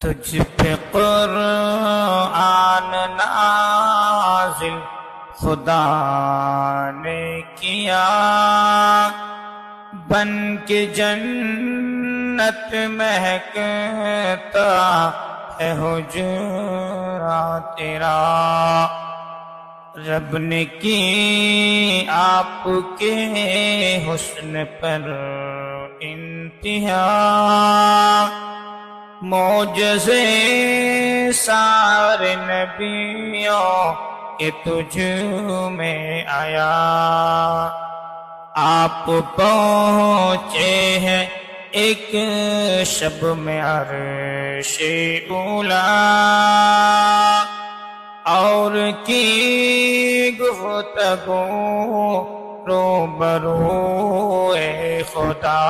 تجھ پہ قرآن نازل خدا نے کیا، بن کے جنت مہکتا ہے حجرہ تیرا، رب نے کی آپ کے حسن پر انتہا، معجزے سارے نبیوں کے تجھ میں آیا، آپ پہنچے ہیں ایک شب میں عرش اولا، اور کی گفتگو روبرو خدا۔